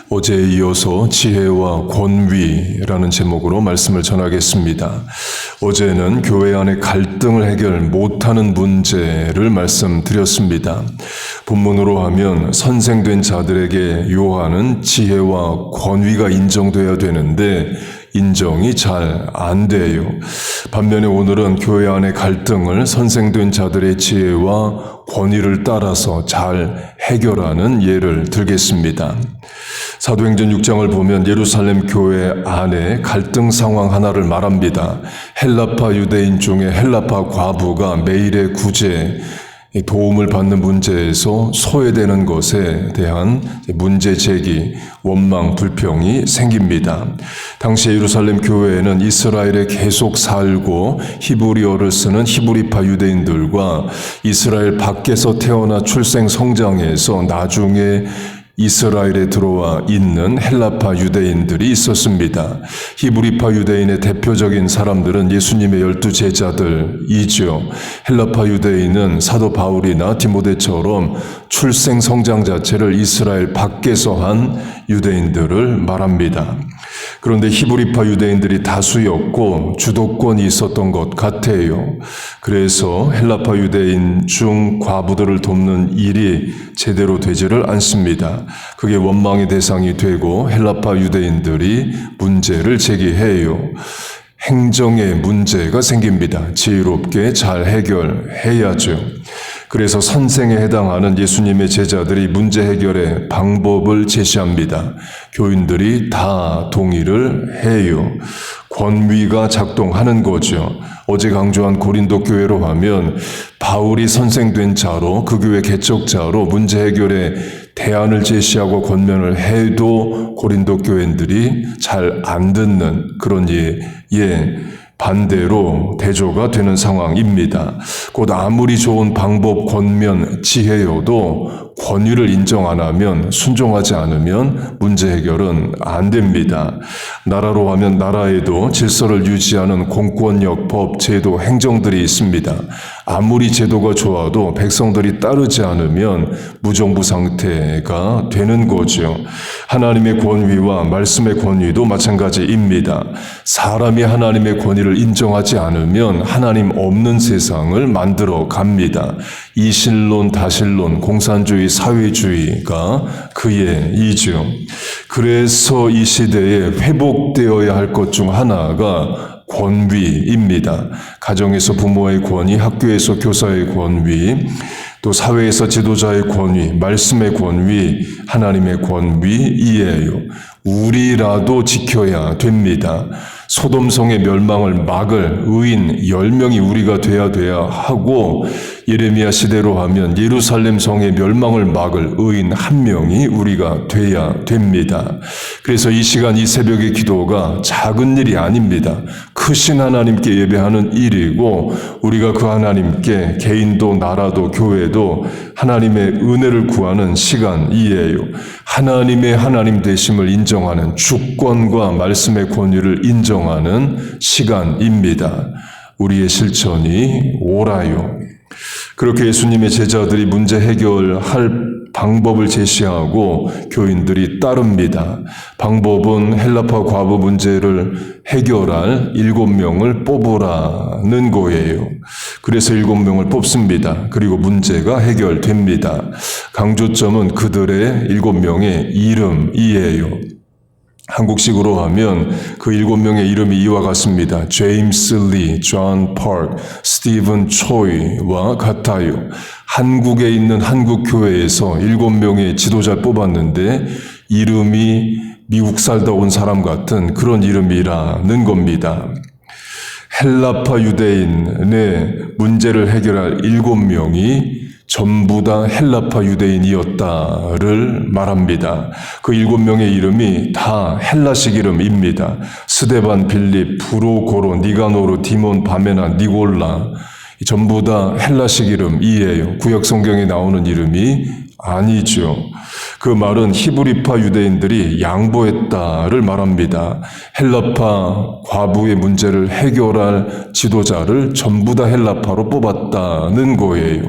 어제에 이어서 지혜와 권위라는 제목으로 말씀을 전하겠습니다. 어제는 교회 안의 갈등을 해결 못하는 문제를 말씀드렸습니다. 본문으로 하면 선생된 자들에게 요하는 지혜와 권위가 인정돼야 되는데 인정이 잘 안 돼요. 반면에 오늘은 교회 안의 갈등을 선생된 자들의 지혜와 권위를 따라서 잘 해결하는 예를 들겠습니다. 사도행전 6장을 보면 예루살렘 교회 안에 갈등 상황 하나를 말합니다. 헬라파 유대인 중에 헬라파 과부가 매일의 구제, 도움을 받는 문제에서 소외되는 것에 대한 문제 제기, 원망, 불평이 생깁니다. 당시 예루살렘 교회에는 이스라엘에 계속 살고 히브리어를 쓰는 히브리파 유대인들과 이스라엘 밖에서 태어나 출생 성장해서 나중에 이스라엘에 들어와 있는 헬라파 유대인들이 있었습니다. 히브리파 유대인의 대표적인 사람들은 예수님의 12 제자들이죠. 헬라파 유대인은 사도 바울이나 디모데처럼 출생 성장 자체를 이스라엘 밖에서 한 유대인들을 말합니다. 그런데 히브리파 유대인들이 다수였고 주도권이 있었던 것 같아요. 그래서 헬라파 유대인 중 과부들을 돕는 일이 제대로 되지를 않습니다. 그게 원망의 대상이 되고 헬라파 유대인들이 문제를 제기해요. 행정에 문제가 생깁니다. 지혜롭게 잘 해결해야죠. 그래서 선생에 해당하는 예수님의 제자들이 문제 해결의 방법을 제시합니다. 교인들이 다 동의를 해요. 권위가 작동하는 거죠. 어제 강조한 고린도 교회로 하면 바울이 선생된 자로 그 교회 개척자로 문제 해결의 대안을 제시하고 권면을 해도 고린도 교인들이 잘 안 듣는 그런 반대로 대조가 되는 상황입니다. 곧 아무리 좋은 방법, 권면, 지혜여도 권위를 인정 안 하면, 순종하지 않으면 문제 해결은 안 됩니다. 나라로 하면 나라에도 질서를 유지하는 공권력, 법, 제도, 행정들이 있습니다. 아무리 제도가 좋아도 백성들이 따르지 않으면 무정부 상태가 되는 거죠. 하나님의 권위와 말씀의 권위도 마찬가지입니다. 사람이 하나님의 권위를 인정하지 않으면 하나님 없는 세상을 만들어 갑니다. 이신론, 다신론, 공산주의, 사회주의가 그의 이죠. 그래서 이 시대에 회복되어야 할 것 중 하나가 권위입니다. 가정에서 부모의 권위, 학교에서 교사의 권위, 또 사회에서 지도자의 권위, 말씀의 권위, 하나님의 권위이에요. 우리라도 지켜야 됩니다. 소돔성의 멸망을 막을 의인 10명이 우리가 돼야 하고, 예레미야 시대로 하면 예루살렘 성의 멸망을 막을 의인 1명이 우리가 돼야 됩니다. 그래서 이 시간 이 새벽의 기도가 작은 일이 아닙니다. 크신 하나님께 예배하는 일이고, 우리가 그 하나님께 개인도 나라도 교회도 하나님의 은혜를 구하는 시간이에요. 하나님의 하나님 되심을 인정하는, 주권과 말씀의 권위를 인정하는 시간입니다. 우리의 실천이 옳아요. 그렇게 예수님의 제자들이 문제 해결할 방법을 제시하고 교인들이 따릅니다. 방법은 헬라파 과부 문제를 해결할 7명을 뽑으라는 거예요. 그래서 7명을 뽑습니다. 그리고 문제가 해결됩니다. 강조점은 그들의 7명의 이름이에요. 한국식으로 하면 그 7명의 이름이 이와 같습니다. 제임스 리, 존 파크, 스티븐 초이와 같아요. 한국에 있는 한국교회에서 7명의 지도자를 뽑았는데 이름이 미국 살다 온 사람 같은 그런 이름이라는 겁니다. 헬라파 유대인의 문제를 해결할 7명이 전부 다 헬라파 유대인이었다를 말합니다. 그 7명의 이름이 다 헬라식 이름입니다. 스데반, 빌립, 브로고로, 니가노르, 디몬, 바메나, 니골라, 전부 다 헬라식 이름이에요. 구약 성경에 나오는 이름이 아니죠. 그 말은 히브리파 유대인들이 양보했다를 말합니다. 헬라파 과부의 문제를 해결할 지도자를 전부 다 헬라파로 뽑았다는 거예요.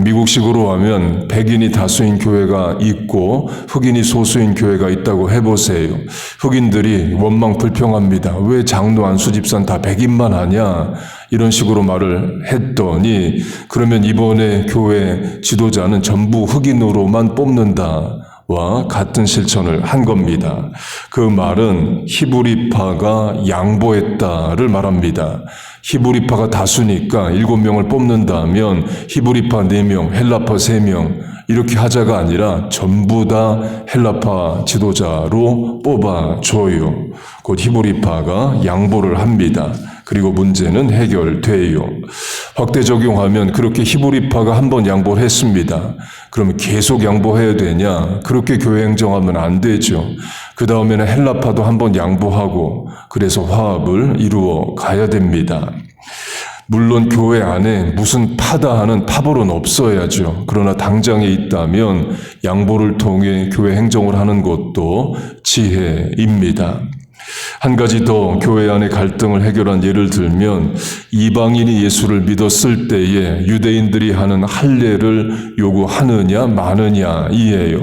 미국식으로 하면 백인이 다수인 교회가 있고 흑인이 소수인 교회가 있다고 해보세요. 흑인들이 원망 불평합니다. 왜 장로 안수 집사는 다 백인만 하냐? 이런 식으로 말을 했더니 그러면 이번에 교회 지도자는 전부 흑인으로만 뽑는다와 같은 실천을 한 겁니다. 그 말은 히브리파가 양보했다를 말합니다. 히브리파가 다수니까 7명을 뽑는다면 히브리파 4명, 헬라파 3명 이렇게 하자가 아니라 전부 다 헬라파 지도자로 뽑아줘요. 곧 히브리파가 양보를 합니다. 그리고 문제는 해결돼요. 확대 적용하면 그렇게 히브리파가 한번 양보를 했습니다. 그러면 계속 양보해야 되냐? 그렇게 교회 행정하면 안 되죠. 그 다음에는 헬라파도 한번 양보하고 그래서 화합을 이루어 가야 됩니다. 물론 교회 안에 무슨 파다 하는 파벌은 없어야죠. 그러나 당장에 있다면 양보를 통해 교회 행정을 하는 것도 지혜입니다. 한 가지 더 교회 안의 갈등을 해결한 예를 들면 이방인이 예수를 믿었을 때에 유대인들이 하는 할례를 요구하느냐 마느냐이에요.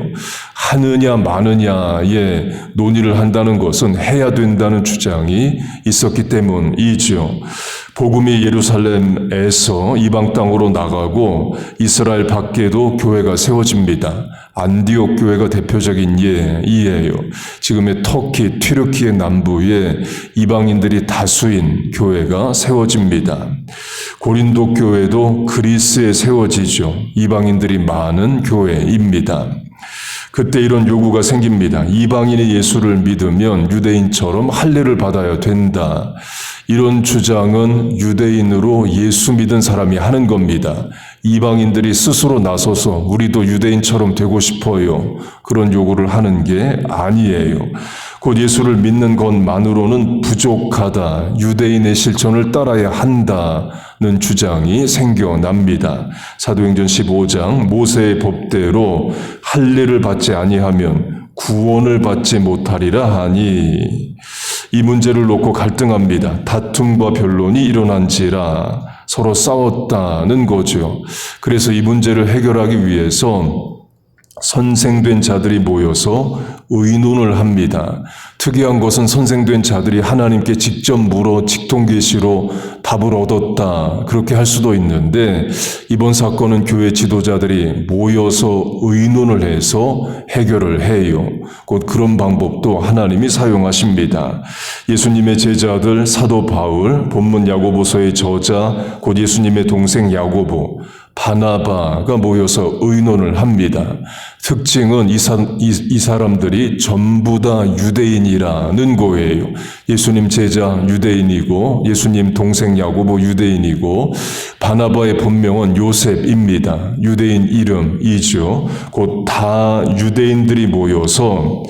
하느냐 마느냐의 논의를 한다는 것은 해야 된다는 주장이 있었기 때문이죠. 복음이 예루살렘에서 이방 땅으로 나가고 이스라엘 밖에도 교회가 세워집니다. 안디옥 교회가 대표적인 예이에요. 지금의 터키, 튀르키의 남부에 이방인들이 다수인 교회가 세워집니다. 고린도 교회도 그리스에 세워지죠. 이방인들이 많은 교회입니다. 그때 이런 요구가 생깁니다. 이방인이 예수를 믿으면 유대인처럼 할례를 받아야 된다. 이런 주장은 유대인으로 예수 믿은 사람이 하는 겁니다. 이방인들이 스스로 나서서 우리도 유대인처럼 되고 싶어요. 그런 요구를 하는 게 아니에요. 곧 예수를 믿는 것만으로는 부족하다. 유대인의 실천을 따라야 한다는 주장이 생겨납니다. 사도행전 15장 모세의 법대로 할례를 받지 아니하면 구원을 받지 못하리라 하니 이 문제를 놓고 갈등합니다. 다툼과 변론이 일어난지라 서로 싸웠다는 거죠. 그래서 이 문제를 해결하기 위해서 선생된 자들이 모여서 의논을 합니다. 특이한 것은 선생된 자들이 하나님께 직접 물어 직통계시로 답을 얻었다. 그렇게 할 수도 있는데 이번 사건은 교회 지도자들이 모여서 의논을 해서 해결을 해요. 곧 그런 방법도 하나님이 사용하십니다. 예수님의 제자들 사도 바울, 본문 야고보서의 저자, 곧 예수님의 동생 야고보, 바나바가 모여서 의논을 합니다. 특징은 이 사람들이 전부 다 유대인이라는 거예요. 예수님 제자 유대인이고 예수님 동생 야고보 유대인이고 바나바의 본명은 요셉입니다. 유대인 이름이죠. 곧 다 유대인들이 모여서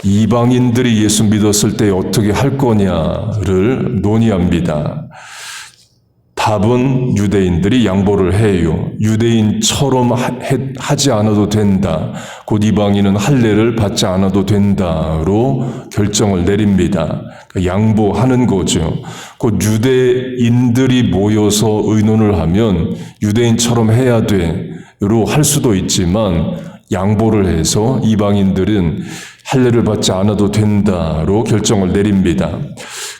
이방인들이 예수 믿었을 때 어떻게 할 거냐를 논의합니다. 답은 유대인들이 양보를 해요. 유대인처럼 하지 않아도 된다. 곧 이방인은 할례를 받지 않아도 된다로 결정을 내립니다. 양보하는 거죠. 곧 유대인들이 모여서 의논을 하면 유대인처럼 해야 돼로 할 수도 있지만 양보를 해서 이방인들은 할례를 받지 않아도 된다로 결정을 내립니다.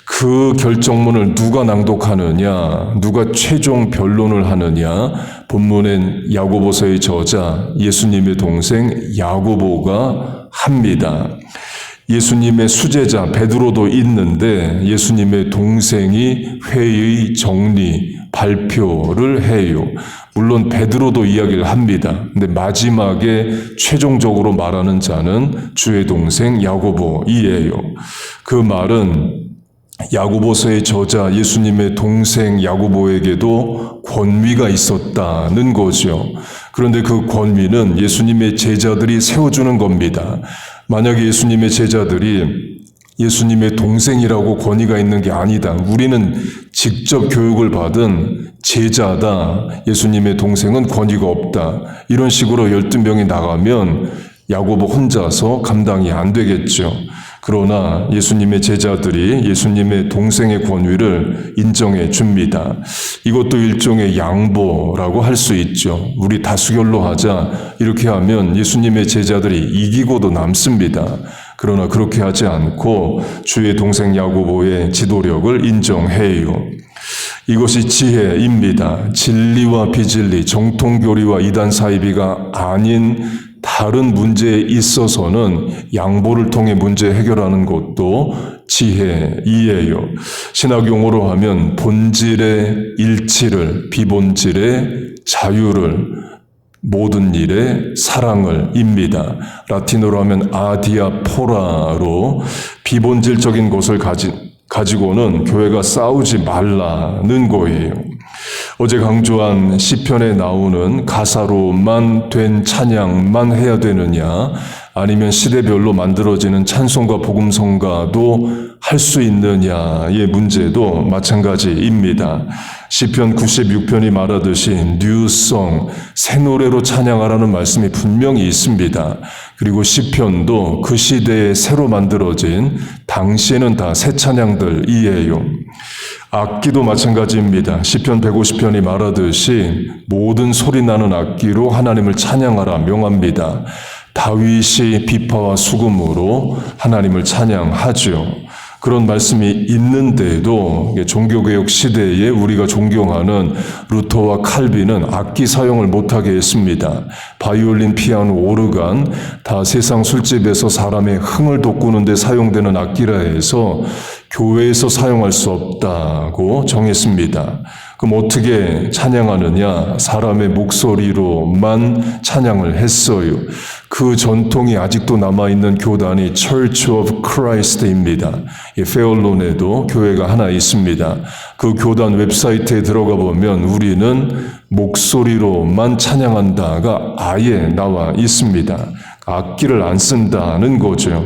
그 결정문을 누가 낭독하느냐, 누가 최종 변론을 하느냐, 본문엔 야고보서의 저자 예수님의 동생 야고보가 합니다. 예수님의 수제자 베드로도 있는데 예수님의 동생이 회의 정리, 발표를 해요. 물론 베드로도 이야기를 합니다. 근데 마지막에 최종적으로 말하는 자는 주의 동생 야고보이에요. 그 말은 야고보서의 저자 예수님의 동생 야고보에게도 권위가 있었다는 거죠. 그런데 그 권위는 예수님의 제자들이 세워주는 겁니다. 만약에 예수님의 제자들이 예수님의 동생이라고 권위가 있는 게 아니다. 우리는 직접 교육을 받은 제자다. 예수님의 동생은 권위가 없다. 이런 식으로 12명이 나가면 야고보 혼자서 감당이 안 되겠죠. 그러나 예수님의 제자들이 예수님의 동생의 권위를 인정해 줍니다. 이것도 일종의 양보라고 할 수 있죠. 우리 다수결로 하자. 이렇게 하면 예수님의 제자들이 이기고도 남습니다. 그러나 그렇게 하지 않고 주의 동생 야고보의 지도력을 인정해요. 이것이 지혜입니다. 진리와 비진리, 정통교리와 이단 사이비가 아닌 다른 문제에 있어서는 양보를 통해 문제 해결하는 것도 지혜이에요. 신학 용어로 하면 본질의 일치를, 비본질의 자유를, 모든 일에 사랑을 입니다. 라틴어로 하면 아디아포라로 비본질적인 것을 가지고는 교회가 싸우지 말라는 거예요. 어제 강조한 시편에 나오는 가사로만 된 찬양만 해야 되느냐, 아니면 시대별로 만들어지는 찬송가 복음성가도 할 수 있느냐의 문제도 마찬가지입니다. 시편 96편이 말하듯이 뉴송, 새 노래로 찬양하라는 말씀이 분명히 있습니다. 그리고 시편도 그 시대에 새로 만들어진 당시에는 다 새 찬양들이에요. 악기도 마찬가지입니다. 시편 150편이 말하듯이 모든 소리 나는 악기로 하나님을 찬양하라 명합니다. 다윗이 비파와 수금으로 하나님을 찬양하죠. 그런 말씀이 있는데도 종교개혁 시대에 우리가 존경하는 루터와 칼빈은 악기 사용을 못하게 했습니다. 바이올린, 피아노, 오르간 다 세상 술집에서 사람의 흥을 돋구는 데 사용되는 악기라 해서 교회에서 사용할 수 없다고 정했습니다. 그럼 어떻게 찬양하느냐? 사람의 목소리로만 찬양을 했어요. 그 전통이 아직도 남아있는 교단이 Church of Christ입니다. 페얼론에도 교회가 하나 있습니다. 그 교단 웹사이트에 들어가 보면 우리는 목소리로만 찬양한다가 아예 나와 있습니다. 악기를 안 쓴다는 거죠.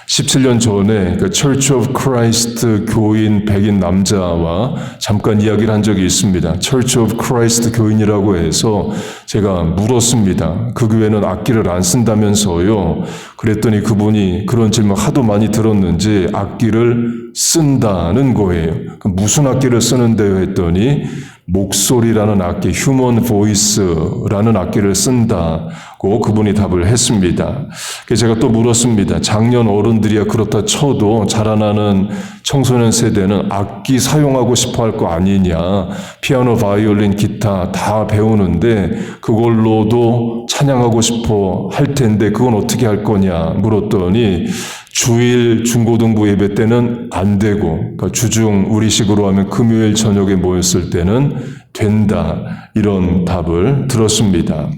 17년 전에 그 Church of Christ 교인 백인 남자와 잠깐 이야기를 한 적이 있습니다. Church of Christ 교인이라고 해서 제가 물었습니다. 그 교회는 악기를 안 쓴다면서요. 그랬더니 그분이 그런 질문 하도 많이 들었는지 악기를 쓴다는 거예요. 무슨 악기를 쓰는데요 했더니 목소리라는 악기, 휴먼 보이스라는 악기를 쓴다고 그분이 답을 했습니다. 그래서 제가 또 물었습니다. 작년 어른들이야 그렇다 쳐도 자라나는 청소년 세대는 악기 사용하고 싶어 할 거 아니냐. 피아노, 바이올린, 기타 다 배우는데 그걸로도 찬양하고 싶어 할 텐데 그건 어떻게 할 거냐 물었더니 주일 중고등부 예배 때는 안 되고, 그러니까 주중 우리식으로 하면 금요일 저녁에 모였을 때는 된다. 이런 답을 들었습니다.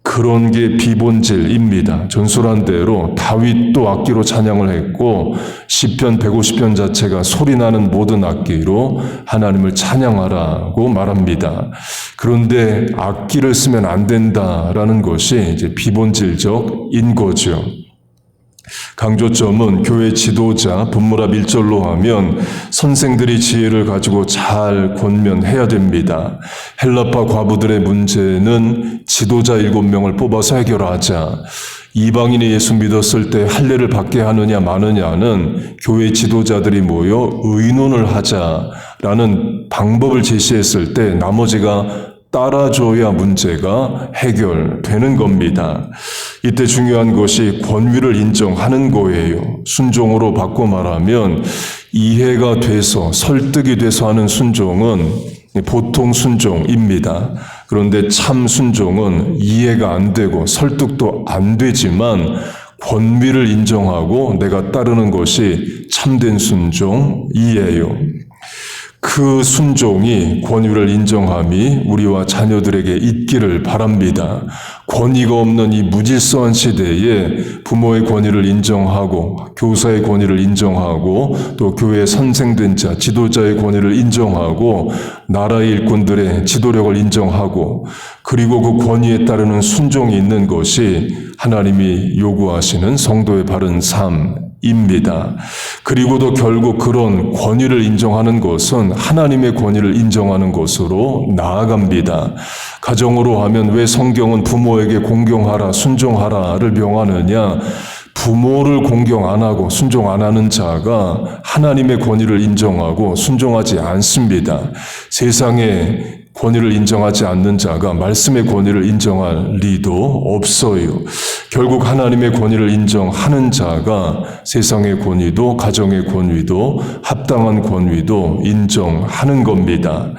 그런 게 비본질입니다. 전술한 대로 다윗도 악기로 찬양을 했고 시편 150편 자체가 소리나는 모든 악기로 하나님을 찬양하라고 말합니다. 그런데 악기를 쓰면 안 된다라는 것이 이제 비본질적인 거죠. 강조점은 교회 지도자, 본문합 1절로 하면 선생들이 지혜를 가지고 잘 권면해야 됩니다. 헬라파 과부들의 문제는 지도자 7명을 뽑아서 해결하자. 이방인이 예수 믿었을 때 할례를 받게 하느냐 마느냐는 교회 지도자들이 모여 의논을 하자라는 방법을 제시했을 때 나머지가 따라줘야 문제가 해결되는 겁니다. 이때 중요한 것이 권위를 인정하는 거예요. 순종으로 바꿔 말하면 이해가 돼서 설득이 돼서 하는 순종은 보통 순종입니다. 그런데 참 순종은 이해가 안 되고 설득도 안 되지만 권위를 인정하고 내가 따르는 것이 참된 순종이에요. 그 순종이 권위를 인정함이 우리와 자녀들에게 있기를 바랍니다. 권위가 없는 이 무질서한 시대에 부모의 권위를 인정하고 교사의 권위를 인정하고 또 교회의 선생된 자, 지도자의 권위를 인정하고 나라의 일꾼들의 지도력을 인정하고 그리고 그 권위에 따르는 순종이 있는 것이 하나님이 요구하시는 성도의 바른 삶 입니다. 그리고도 결국 그런 권위를 인정하는 것은 하나님의 권위를 인정하는 것으로 나아갑니다. 가정으로 하면 왜 성경은 부모에게 공경하라, 순종하라를 명하느냐? 부모를 공경 안 하고 순종 안 하는 자가 하나님의 권위를 인정하고 순종하지 않습니다. 세상에 권위를 인정하지 않는 자가 말씀의 권위를 인정할 리도 없어요. 결국 하나님의 권위를 인정하는 자가 세상의 권위도 가정의 권위도 합당한 권위도 인정하는 겁니다.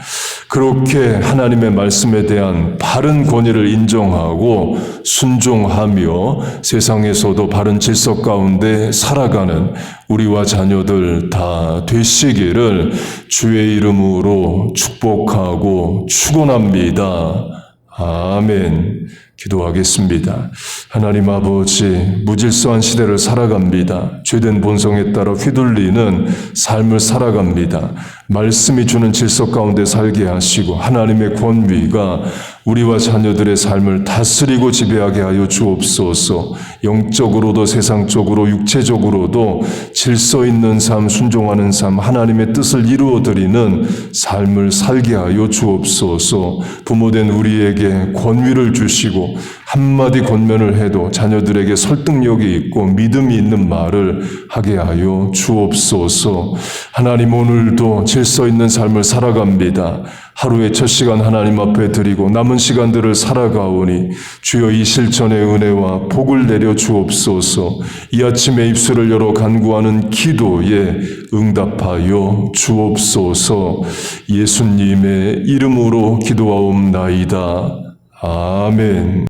그렇게 하나님의 말씀에 대한 바른 권위를 인정하고 순종하며 세상에서도 바른 질서 가운데 살아가는 우리와 자녀들 다 되시기를 주의 이름으로 축복하고 축원합니다. 아멘. 기도하겠습니다. 하나님 아버지, 무질서한 시대를 살아갑니다. 죄된 본성에 따라 휘둘리는 삶을 살아갑니다. 말씀이 주는 질서 가운데 살게 하시고 하나님의 권위가 우리와 자녀들의 삶을 다스리고 지배하게 하여 주옵소서. 영적으로도 세상적으로 육체적으로도 질서 있는 삶, 순종하는 삶, 하나님의 뜻을 이루어드리는 삶을 살게 하여 주옵소서. 부모된 우리에게 권위를 주시고 한마디 권면을 해도 자녀들에게 설득력이 있고 믿음이 있는 말을 하게 하여 주옵소서. 하나님, 오늘도 질서 있는 삶을 살아갑니다. 하루의 첫 시간 하나님 앞에 드리고 남은 시간들을 살아가오니 주여 이 실천의 은혜와 복을 내려 주옵소서. 이 아침에 입술을 열어 간구하는 기도에 응답하여 주옵소서. 예수님의 이름으로 기도하옵나이다. 아멘.